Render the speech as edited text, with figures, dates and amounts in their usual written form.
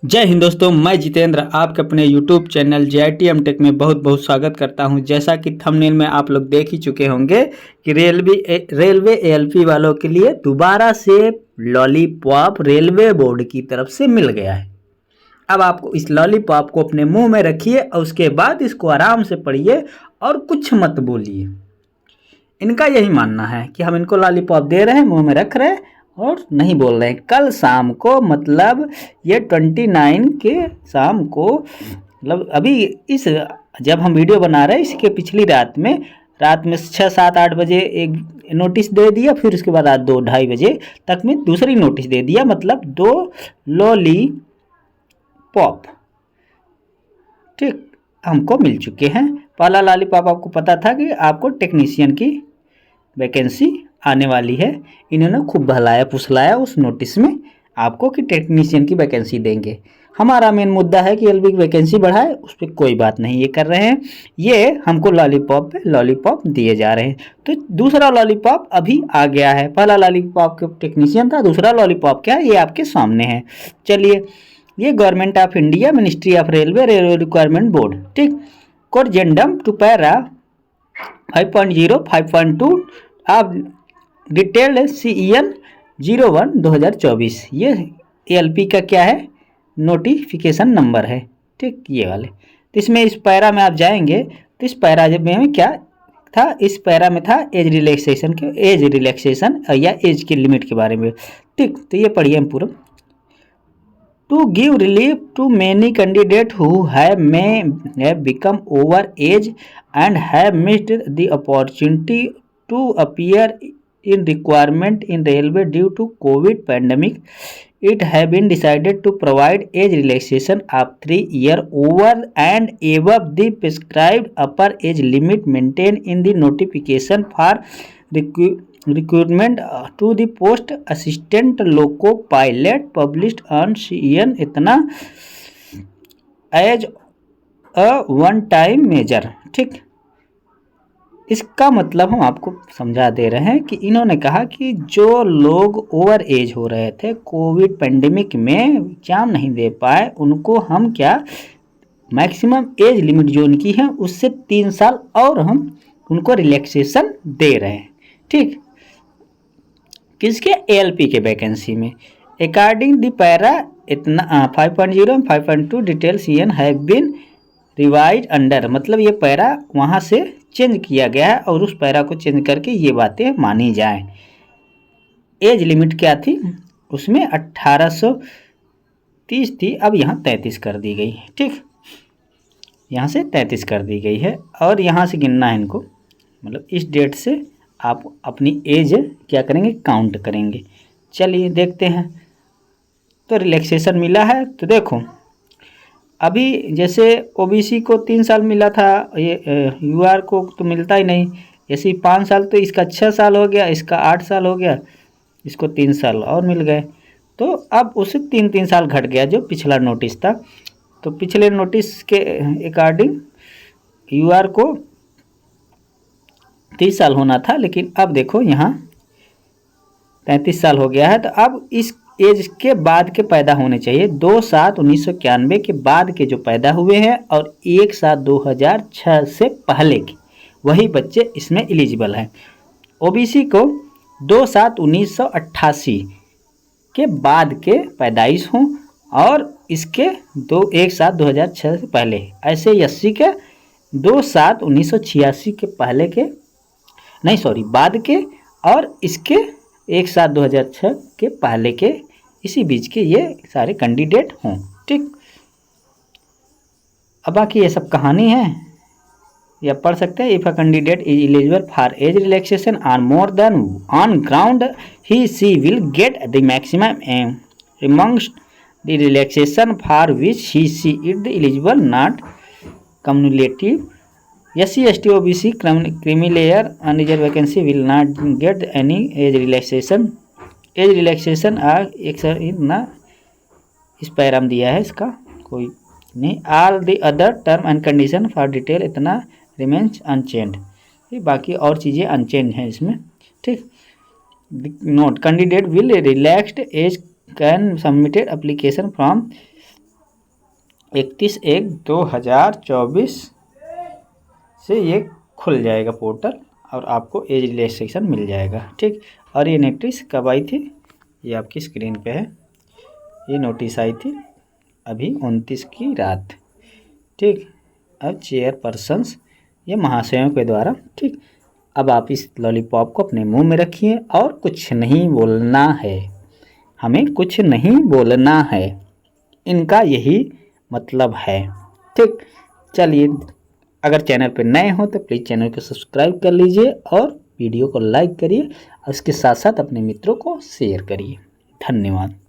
जय हिंद दोस्तों, मैं जितेंद्र आपके अपने YouTube चैनल JITM टेक में बहुत बहुत स्वागत करता हूं। जैसा कि थंबनेल में आप लोग देख ही चुके होंगे कि रेलवे ALP वालों के लिए दोबारा से लॉलीपॉप रेलवे बोर्ड की तरफ से मिल गया है। अब आपको इस लॉलीपॉप को अपने मुंह में रखिए और उसके बाद इसको आराम से पढ़िए और कुछ मत बोलिए। इनका यही मानना है कि हम इनको लॉलीपॉप दे रहे हैं, मुंह में रख रहे हैं और नहीं बोल रहे हैं। कल शाम को मतलब ये 29 के शाम को मतलब अभी इस जब हम वीडियो बना रहे हैं इसके पिछली रात में 6, 7, 8 बजे एक नोटिस दे दिया। फिर उसके बाद आज 2, 2:30 बजे तक में दूसरी नोटिस दे दिया। मतलब 2 लॉलीपॉप ठीक हमको मिल चुके हैं। पहला लॉलीपॉप आपको पता था कि आपको टेक्नीशियन की वैकेंसी आने वाली है। इन्होंने खूब बहलाया फुसलाया उस नोटिस में आपको कि टेक्नीशियन की वैकेंसी देंगे। हमारा मेन मुद्दा है कि एलबी की वैकेंसी बढ़ाए, उस पर कोई बात नहीं ये कर रहे हैं। ये हमको लॉलीपॉप पे लॉलीपॉप दिए जा रहे हैं। तो दूसरा लॉलीपॉप अभी आ गया है। पहला लॉलीपॉप के टेक्नीशियन था, दूसरा लॉलीपॉप क्या है ये आपके सामने है। चलिए, ये government of India ministry of railway requirement board ठीक कोर्जेंडम टू पैरा 5.0 5.2 आप डिटेल्ड CEN 01 2024 ये ALP का क्या है नोटिफिकेशन नंबर है ठीक ये वाले। तो इसमें इस पैरा में आप जाएंगे तो इस पैरा में क्या था, इस पैरा में था एज रिलैक्सेशन या एज के लिमिट के बारे में ठीक। तो ये पढ़िए हम पूरा। To give relief to many candidates who have become over age and have missed the opportunity to appear in requirement in railway due to COVID pandemic, it has been decided to provide age relaxation of 3 years over and above the prescribed upper age limit maintained in the notification for recruitment to the post assistant loco pilot published on CEN इतना as a one time measure ठीक। इसका मतलब हम आपको समझा दे रहे हैं कि इन्होंने कहा कि जो लोग ओवर एज हो रहे थे कोविड पेंडेमिक में एग्जाम नहीं दे पाए उनको हम क्या मैक्सिमम एज लिमिट जो उनकी है उससे 3 साल और हम उनको रिलैक्सेशन दे रहे हैं ठीक। किसके ALP के वैकेंसी में अकॉर्डिंग द पैरा इतना 5.0 and 5.2 detail CN have been revise under मतलब ये पैरा वहाँ से चेंज किया गया है और उस पैरा को चेंज करके ये बातें मानी जाएं। एज लिमिट क्या थी उसमें 1830 थी, अब यहाँ 33 कर दी गई ठीक। यहाँ से 33 कर दी गई है और यहाँ से गिनना है इनको मतलब इस डेट से आप अपनी एज क्या करेंगे काउंट करेंगे। चलिए देखते हैं। तो रिलैक्सेशन मिला है तो देखो अभी जैसे OBC को 3 साल मिला था, ये UR को तो मिलता ही नहीं। ऐसे 5 साल तो इसका 6 साल हो गया, इसका 8 साल हो गया, इसको 3 साल और मिल गए। तो अब उससे 3-3 साल घट गया जो पिछला नोटिस था। तो पिछले नोटिस के अकॉर्डिंग UR को 30 साल होना था, लेकिन अब देखो यहाँ 33 साल हो गया है। तो अब इस एज के बाद के पैदा होने चाहिए 2/7/1991 के बाद के जो पैदा हुए हैं और 1/7/2006 से पहले के वही बच्चे इसमें एलिजिबल हैं। OBC को 2/7/1988 के बाद के पैदाइश हों और इसके 1/7/2006 से पहले। ऐसे SC के 2/7/1986 के पहले के नहीं सॉरी बाद के और इसके 1/7/2006 के पहले के इसी बीच के ये सारे कैंडिडेट हों ठीक। अब बाकी ये सब कहानी है या पढ़ सकते हैं। If a candidate is eligible for age relaxation on more than one ground he she will get the maximum amongst the relaxation for which he she is the eligible not cumulative. SC ST OBC creamy layer unreserved vacancy will not get any age relaxation। Age relaxation एक sir ना इस पैराम दिया है, इसका कोई नहीं। All the other term and condition for detail इतना रिमेन्स अनचेंज। बाकी और चीज़ें अनचेंज हैं इसमें ठीक। Note candidate will relaxed age can submitted application from 31/1/2024 से ये खुल जाएगा पोर्टल और आपको एज रिलैक्सेशन मिल जाएगा। ठीक, और ये नोटिस कब आई थी, ये आपकी स्क्रीन पे है। ये नोटिस आई थी अभी 29 की रात। ठीक, अब चेयरपर्सन्स ये महाशयों के द्वारा। ठीक, अब आप इस लॉलीपॉप को अपने मुंह में रखिए और कुछ नहीं बोलना है, हमें कुछ नहीं बोलना है, इनका यही मतलब है। ठीक, चलिए, अगर चैनल पर नए हो तो प्लीज़ चैनल को सब्सक्राइब कर लीजिए और वीडियो को लाइक करिए और इसके साथ साथ अपने मित्रों को शेयर करिए। धन्यवाद।